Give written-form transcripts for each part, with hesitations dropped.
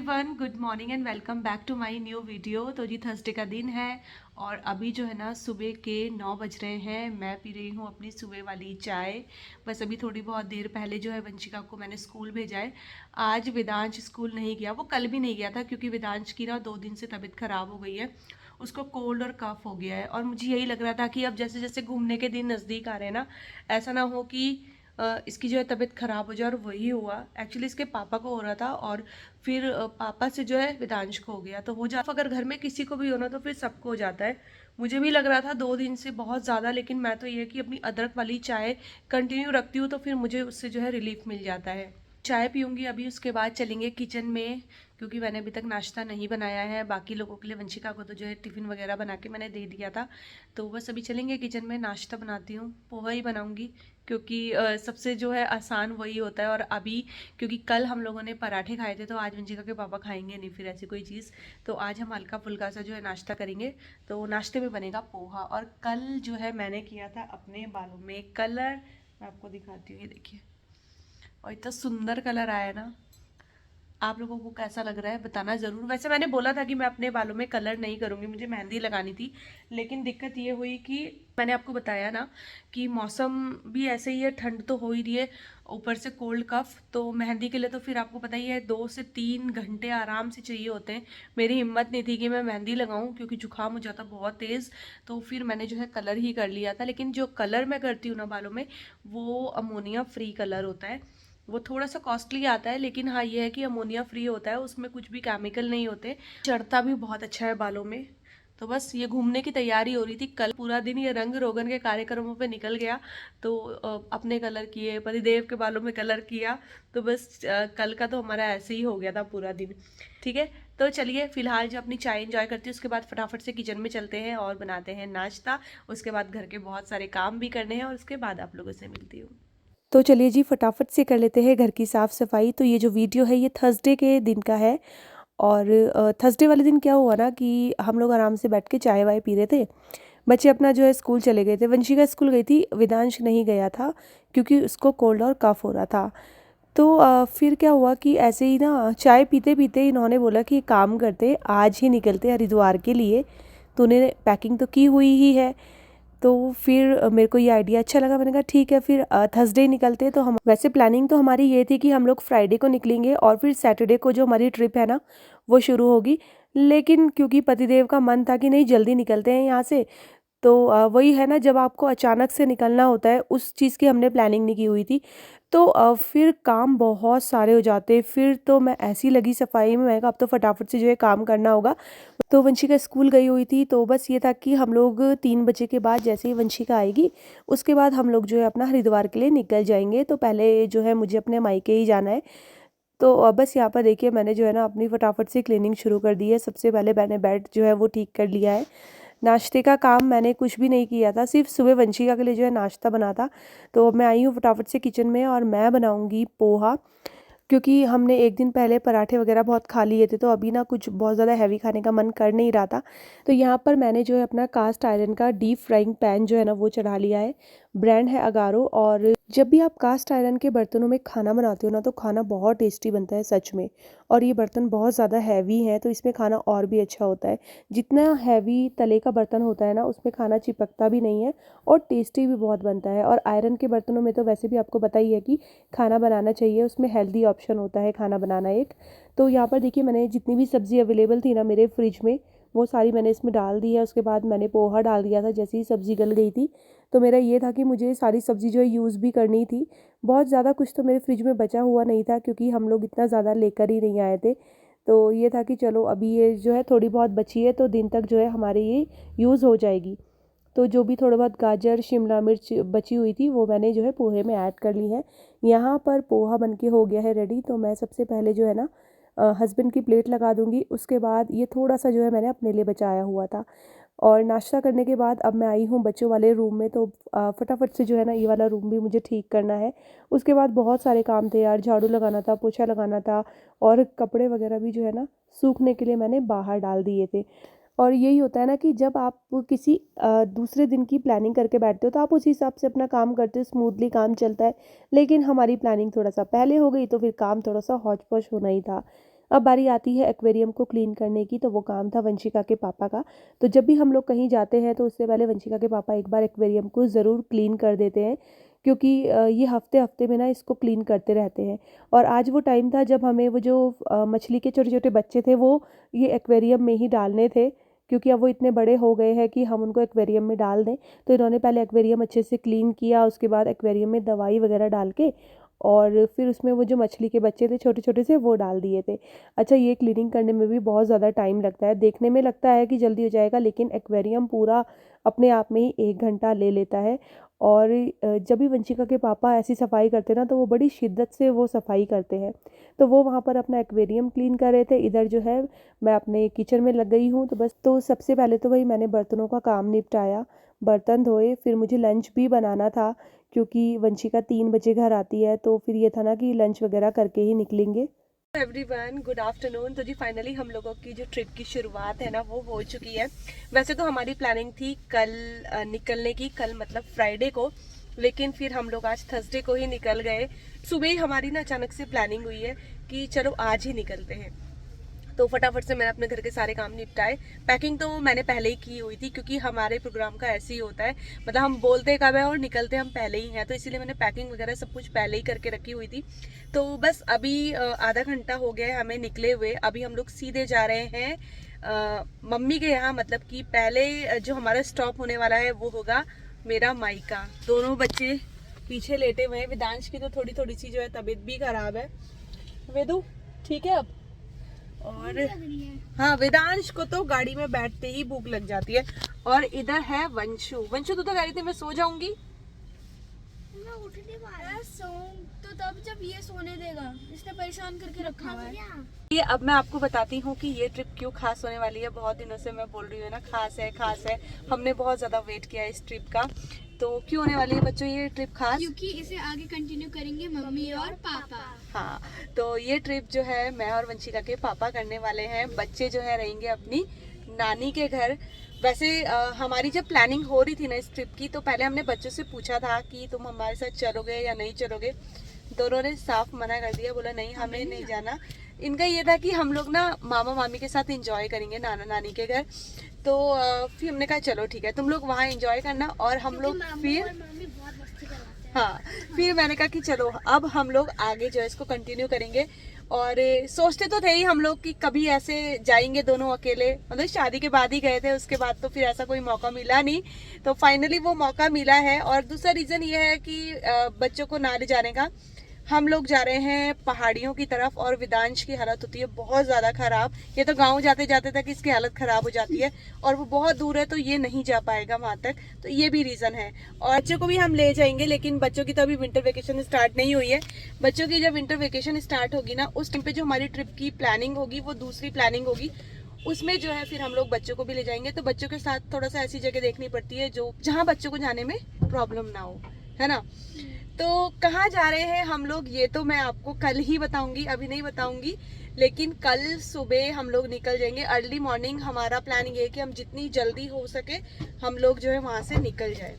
Everyone, good morning and welcome back to my new video. तो जी Thursday का दिन है और अभी जो है ना सुबह के 9 बज रहे हैं। मैं पी रही हूँ अपनी सुबह वाली चाय। बस अभी थोड़ी बहुत देर पहले जो है वंशिका को मैंने स्कूल भेजा है। आज वेदांश स्कूल नहीं गया, वो कल भी नहीं गया था क्योंकि वेदांश की ना 2 दिन से तबीयत खराब हो गई है। उसको कोल्ड और कफ हो गया है और मुझे यही लग रहा था कि अब जैसे जैसे घूमने के दिन नज़दीक आ रहे हैं ना, ऐसा ना हो कि इसकी जो है तबीयत ख़राब हो जाए। और वही हुआ, एक्चुअली इसके पापा को हो रहा था और फिर पापा से जो है वेदांश को हो गया। तो हो जा अगर घर में किसी को भी होना तो फिर सबको हो जाता है। मुझे भी लग रहा था 2 दिन से बहुत ज़्यादा, लेकिन मैं तो ये कि अपनी अदरक वाली चाय कंटिन्यू रखती हूँ तो फिर मुझे उससे जो है रिलीफ मिल जाता है। चाय पीऊँगी अभी, उसके बाद चलेंगे किचन में क्योंकि मैंने अभी तक नाश्ता नहीं बनाया है। बाकी लोगों के लिए, वंशिका को तो जो है टिफ़िन वगैरह बना के मैंने दे दिया था। तो बस अभी चलेंगे किचन में, नाश्ता बनाती हूँ। पोहा ही बनाऊँगी क्योंकि सबसे जो है आसान वही होता है। और अभी क्योंकि कल हम लोगों ने पराठे खाए थे तो आज वंशिका के पापा खाएंगे नहीं फिर ऐसी कोई चीज़। तो आज हम हल्का फुल्का सा जो है नाश्ता करेंगे। तो नाश्ते में बनेगा पोहा। और कल जो है मैंने किया था अपने बालों में कलर, मैं आपको दिखाती हूँ, ये देखिए। और इतना सुंदर कलर आया ना। आप लोगों को कैसा लग रहा है बताना ज़रूर। वैसे मैंने बोला था कि मैं अपने बालों में कलर नहीं करूँगी, मुझे मेहंदी लगानी थी। लेकिन दिक्कत ये हुई कि मैंने आपको बताया ना कि मौसम भी ऐसे ही है, ठंड तो हो ही रही है, ऊपर से कोल्ड कफ। तो मेहंदी के लिए तो फिर आपको पता ही है 2 से 3 घंटे आराम से चाहिए होते हैं। मेरी हिम्मत नहीं थी कि मैं मेहंदी लगाऊं क्योंकि जुकाम हो जाता बहुत तेज़। तो फिर मैंने जो है कलर ही कर लिया था। लेकिन जो कलर मैं करती हूँ ना बालों में, वो अमोनिया फ्री कलर होता है। वो थोड़ा सा कॉस्टली आता है, लेकिन हाँ ये है कि अमोनिया फ्री होता है, उसमें कुछ भी केमिकल नहीं होते। चढ़ता भी बहुत अच्छा है बालों में। तो बस ये घूमने की तैयारी हो रही थी। कल पूरा दिन ये रंग रोगन के कार्यक्रमों पे निकल गया। तो अपने कलर किए, पतिदेव के बालों में कलर किया। तो बस कल का तो हमारा ऐसे ही हो गया था पूरा दिन। ठीक है, तो चलिए फिलहाल जो अपनी चाय एंजॉय करती हूँ, उसके बाद फटाफट से किचन में चलते हैं और बनाते हैं नाश्ता। उसके बाद घर के बहुत सारे काम भी करने हैं और उसके बाद आप लोगों से मिलती हूँ। तो चलिए जी फटाफट से कर लेते हैं घर की साफ़ सफाई। तो ये जो वीडियो है ये थर्सडे के दिन का है। और थर्सडे वाले दिन क्या हुआ ना कि हम लोग आराम से बैठ के चाय वाय पी रहे थे। बच्चे अपना जो है स्कूल चले गए थे। वंशिका स्कूल गई थी, वेदांश नहीं गया था क्योंकि उसको कोल्ड और कफ हो रहा था। तो फिर क्या हुआ कि ऐसे ही ना चाय पीते पीते इन्होंने बोला कि काम करते आज ही निकलते हरिद्वार के लिए। तूने पैकिंग तो की हुई ही है। तो फिर मेरे को ये आइडिया अच्छा लगा। मैंने कहा ठीक है, फिर थर्सडे निकलते हैं। तो हम वैसे प्लानिंग तो हमारी ये थी कि हम लोग फ्राइडे को निकलेंगे और फिर सैटरडे को जो हमारी ट्रिप है ना वो शुरू होगी। लेकिन क्योंकि पतिदेव का मन था कि नहीं जल्दी निकलते हैं यहाँ से, तो वही है ना, जब आपको अचानक से निकलना होता है उस चीज़ की हमने प्लानिंग नहीं की हुई थी। तो फिर काम बहुत सारे हो जाते। फिर तो मैं ऐसी लगी सफाई में, मैंने कहा अब तो फटाफट से जो है काम करना होगा। तो वंशिका स्कूल गई हुई थी, तो बस ये था कि हम लोग 3 बजे के बाद जैसे ही वंशिका आएगी उसके बाद हम लोग जो है अपना हरिद्वार के लिए निकल जाएंगे। तो पहले जो है मुझे अपने मायके ही जाना है। तो बस यहाँ पर देखिए मैंने जो है ना अपनी फटाफट से क्लीनिंग शुरू कर दी है। सबसे पहले मैंने बेड जो है वो ठीक कर लिया है। नाश्ते का काम मैंने कुछ भी नहीं किया था, सिर्फ सुबह वंशिका के लिए जो है नाश्ता बना था। तो अब मैं आई हूँ फटाफट से किचन में और मैं बनाऊँगी पोहा। क्योंकि हमने एक दिन पहले पराठे वगैरह बहुत खा लिए थे, तो अभी ना कुछ बहुत ज़्यादा हैवी खाने का मन कर नहीं रहा था। तो यहाँ पर मैंने जो है अपना कास्ट आयरन का डीप फ्राइंग पैन जो है ना वो चढ़ा लिया है। ब्रांड है अगारो। और जब भी आप कास्ट आयरन के बर्तनों में खाना बनाते हो ना तो खाना बहुत टेस्टी बनता है सच में। और ये बर्तन बहुत ज़्यादा हैवी है तो इसमें खाना और भी अच्छा होता है। जितना हैवी तले का बर्तन होता है ना उसमें खाना चिपकता भी नहीं है और टेस्टी भी बहुत बनता है। और आयरन के बर्तनों में तो वैसे भी आपको पता ही है कि खाना बनाना चाहिए, उसमें हेल्दी ऑप्शन होता है खाना बनाना एक। तो यहाँ पर देखिए मैंने जितनी भी सब्ज़ी अवेलेबल थी ना मेरे फ्रिज में वो सारी मैंने इसमें डाल दी है। उसके बाद मैंने पोहा डाल दिया था जैसे ही सब्ज़ी गल गई थी। तो मेरा ये था कि मुझे सारी सब्ज़ी जो है यूज़ भी करनी थी। बहुत ज़्यादा कुछ तो मेरे फ्रिज में बचा हुआ नहीं था क्योंकि हम लोग इतना ज़्यादा लेकर ही नहीं आए थे। तो ये था कि चलो अभी ये जो है थोड़ी बहुत बची है तो दिन तक जो है हमारे ये यूज़ हो जाएगी। तो जो भी थोड़ा बहुत गाजर शिमला मिर्च बची हुई थी वो मैंने जो है पोहे में ऐड कर ली है। यहाँ पर पोहा बनके हो गया है रेडी। तो मैं सबसे पहले जो है ना हस्बैंड की प्लेट लगा दूंगी। उसके बाद ये थोड़ा सा जो है मैंने अपने लिए बचाया हुआ था। और नाश्ता करने के बाद अब मैं आई हूँ बच्चों वाले रूम में। तो फटाफट से जो है ना ये वाला रूम भी मुझे ठीक करना है। उसके बाद बहुत सारे काम थे यार, झाड़ू लगाना था, पोछा लगाना था और कपड़े वगैरह भी जो है ना सूखने के लिए मैंने बाहर डाल दिए थे। और यही होता है ना कि जब आप किसी दूसरे दिन की प्लानिंग करके बैठते हो तो आप उसी हिसाब से अपना काम करते हो, स्मूथली काम चलता है। लेकिन हमारी प्लानिंग थोड़ा सा पहले हो गई तो फिर काम थोड़ा सा हौच पौच होना ही था। अब बारी आती है एक्वेरियम को क्लीन करने की। तो वो काम था वंशिका के पापा का। तो जब भी हम लोग कहीं जाते हैं तो उससे पहले वंशिका के पापा एक बार एक्वेरियम को ज़रूर क्लीन कर देते हैं, क्योंकि ये हफ्ते हफ्ते में ना इसको क्लीन करते रहते हैं। और आज वो टाइम था जब हमें वो जो मछली के छोटे छोटे बच्चे थे वो ये एक्वेरियम में ही डालने थे, क्योंकि अब वो इतने बड़े हो गए हैं कि हम उनको एक्वेरियम में डाल दें। तो इन्होंने पहले एक्वेरियम अच्छे से क्लीन किया, उसके बाद एक्वेरियम में दवाई वगैरह डाल के और फिर उसमें वो जो मछली के बच्चे थे छोटे छोटे से वो डाल दिए थे। अच्छा, ये क्लीनिंग करने में भी बहुत ज़्यादा टाइम लगता है। देखने में लगता है कि जल्दी हो जाएगा, लेकिन एक्वेरियम पूरा अपने आप में ही 1 घंटा ले लेता है। और जब भी वंशिका के पापा ऐसी सफाई करते ना तो वो बड़ी शिद्दत से वो सफाई करते हैं। तो वो वहाँ पर अपना एक्वेरियम क्लीन कर रहे थे। इधर जो है मैं अपने किचन में लग गई हूँ। तो सबसे पहले तो भाई मैंने बर्तनों का काम निपटाया, बर्तन धोए। फिर मुझे लंच भी बनाना था, क्योंकि वंशिका 3 बजे घर आती है। तो फिर ये था ना कि लंच वगैरह करके ही निकलेंगे। Everyone, good afternoon. तो जी फाइनली हम लोगों की जो ट्रिप की शुरुआत है ना वो हो चुकी है। वैसे तो हमारी प्लानिंग थी कल निकलने की, कल मतलब फ्राइडे को, लेकिन फिर हम लोग आज थर्सडे को ही निकल गए। सुबह ही हमारी ना अचानक से प्लानिंग हुई है कि चलो आज ही निकलते हैं। तो फटाफट से मैंने अपने घर के सारे काम निपटाए। पैकिंग तो मैंने पहले ही की हुई थी, क्योंकि हमारे प्रोग्राम का ऐसे ही होता है, मतलब हम बोलते कब है और निकलते हम पहले ही हैं। तो इसीलिए मैंने पैकिंग वगैरह सब कुछ पहले ही करके रखी हुई थी। तो बस अभी आधा घंटा हो गया है हमें निकले हुए। अभी हम लोग सीधे जा रहे हैं मम्मी के यहाँ, मतलब कि पहले जो हमारा स्टॉप होने वाला है वो होगा मेरा मायका। दोनों बच्चे पीछे लेटे हुए हैं। वेदांश की तो थोड़ी थोड़ी सी जो है तबीयत भी खराब है। वेदू ठीक है अब? और हाँ, वेदांश को तो गाड़ी में बैठते ही भूख लग जाती है। और इधर है वंशु। वंशु तू तो कह रही थी मैं सो जाऊंगी। मैं उठ नहीं पा रहा। सोऊं तो तब जब ये सोने देगा, इसने परेशान करके रखा हुआ है। ये अब मैं आपको बताती हूँ कि ये ट्रिप क्यों खास होने वाली है। बहुत दिनों से मैं बोल रही हूँ ना, खास है खास है। हमने बहुत ज्यादा वेट किया है इस ट्रिप का। तो क्यों होने वाली है बच्चों ये ट्रिप खास? क्योंकि इसे आगे कंटिन्यू करेंगे मम्मी और पापा। हाँ, तो ये ट्रिप जो है मैं और वंशिका के पापा करने वाले हैं। बच्चे जो है रहेंगे अपनी नानी के घर। वैसे हमारी जब प्लानिंग हो रही थी ना इस ट्रिप की, तो पहले हमने बच्चों से पूछा था कि तुम हमारे साथ चलोगे या नहीं चलोगे। दोनों ने साफ मना कर दिया, बोला नहीं हमें नहीं जाना। इनका ये था कि हम लोग ना मामा मामी के साथ एंजॉय करेंगे नाना नानी के घर। तो फिर हमने कहा चलो ठीक है, तुम लोग वहाँ एंजॉय करना और हम लोग फिर हाँ, फिर मैंने कहा कि चलो अब हम लोग आगे जो है इसको कंटिन्यू करेंगे। और सोचते तो थे ही हम लोग कि कभी ऐसे जाएंगे दोनों अकेले, मतलब शादी के बाद ही गए थे, उसके बाद तो फिर ऐसा कोई मौका मिला नहीं। तो फाइनली वो मौका मिला है। और दूसरा रीज़न ये है कि बच्चों को ना ले जाने का। हम लोग जा रहे हैं पहाड़ियों की तरफ और वेदांश की हालत होती है बहुत ज़्यादा ख़राब। ये तो गांव जाते जाते तक इसकी हालत ख़राब हो जाती है और वो बहुत दूर है तो ये नहीं जा पाएगा वहाँ तक। तो ये भी रीज़न है। और बच्चों को भी हम ले जाएंगे, लेकिन बच्चों की तो अभी विंटर वेकेशन स्टार्ट नहीं हुई है। बच्चों की जब विंटर वेकेशन स्टार्ट होगी ना, उस टाइम पे जो हमारी ट्रिप की प्लानिंग होगी वो दूसरी प्लानिंग होगी। उसमें जो है फिर हम लोग बच्चों को भी ले जाएंगे। तो बच्चों के साथ थोड़ा सा ऐसी जगह देखनी पड़ती है जो जहाँ बच्चों को जाने में प्रॉब्लम ना हो, है ना। तो कहाँ जा रहे हैं हम लोग ये तो मैं आपको कल ही बताऊंगी, अभी नहीं बताऊंगी। लेकिन कल सुबह हम लोग निकल जाएंगे अर्ली मॉर्निंग। हमारा प्लान ये है कि हम जितनी जल्दी हो सके हम लोग जो है वहाँ से निकल जाए।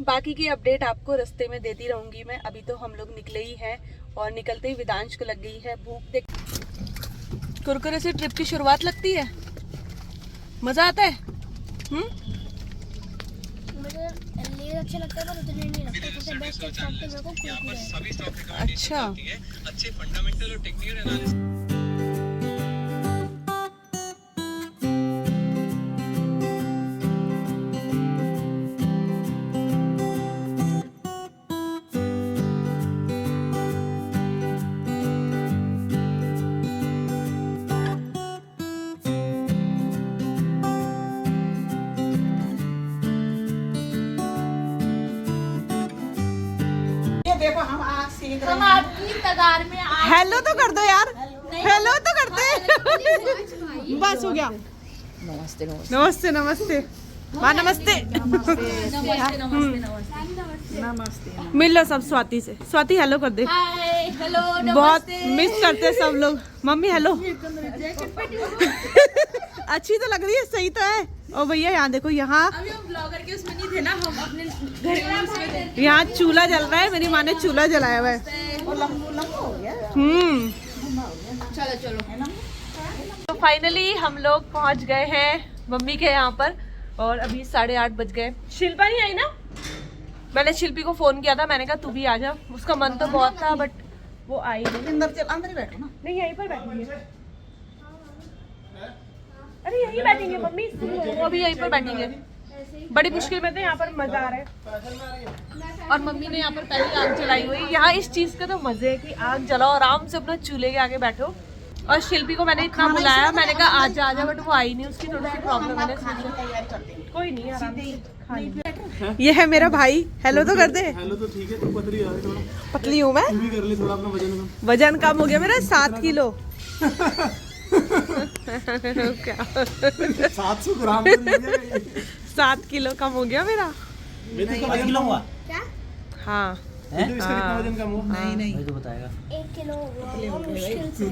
बाकी की अपडेट आपको रास्ते में देती रहूंगी मैं। अभी तो हम लोग निकले ही हैं और निकलते ही वेदांश को लग गई है भूख। देख, कुरकुरे से ट्रिप की शुरुआत लगती है, मजा आता है। मुझे लेज अच्छा लगता है पर उतने नहीं लगते। सबसे बेस्ट एक शॉप पे मेरे को कुरकुरे है। अच्छा, अच्छे फंडामेंटल और टेक्निकल एनालिसिस। देखो हम आज सीख रहे हम आपकी कगार में आ हेलो तो कर दो यार, हेलो तो करते। बस हो गया। नमस्ते नमस्ते नमस्ते नमस्ते माँ, नमस्ते नमस्ते। मिल लो सब स्वाति से। स्वाति हेलो कर दे। हाय हेलो बहुत मिस करते सब लोग। Mummy hello. अच्छी तो लग रही है, सही तो है। और भैया यहाँ देखो, यहाँ अभी हम ब्लॉगर के उसमें नहीं थे ना, हम अपने घर में उसमें थे। यहाँ चूल्हा जल रहा है। मेरी माँ ने चूल्हा जलाया हुआ है। चलो चलो है ना। तो फाइनली हम लोग पहुंच गए हैं मम्मी के यहाँ पर और अभी 8:30 बज गए। शिल्पा नहीं आई ना? मैंने शिल्पी को फोन किया था, मैंने कहा तू भी आ जा। उसका मन तो बहुत था बट वो आई नहीं। अंदर ही बैठो ना। नहीं यहीं पर बैठेंगे। अरे यहीं बैठेंगे मम्मी, वो अभी यहीं पर बैठेंगे। बड़ी मुश्किल में तो यहाँ पर मजा आ रहा है। और मम्मी ने यहाँ पर पहले आग जलाई हुई। यहाँ इस चीज का तो मजे है कि आग जलाओ, आराम से अपना चूल्हे के आगे बैठो। और शिल्पी को मैंने इतना बुलाया, मैंने कहा आजा आजा, बट वो आई नहीं, उसकी थोड़ी सी प्रॉब्लम है। कोई नहीं, आराम से खा लेंगे। ये है मेरा भाई, हेलो तो कर दे। हेलो तो ठीक है, तू पतली आ थोड़ा। पतली हूँ मैं, तू भी कर ले थोड़ा अपना वजन कम। वजन कम हो गया मेरा 7 किलो। क्या 700 ग्राम तो नहीं है। 7 किलो कम हो गया मेरा। मैं तो वजन कम हुआ। क्या? हाँ इसका कितना वजन कम हुआ? नहीं वही तो बताएगा। 1 किलो हो गया मुश्किल से।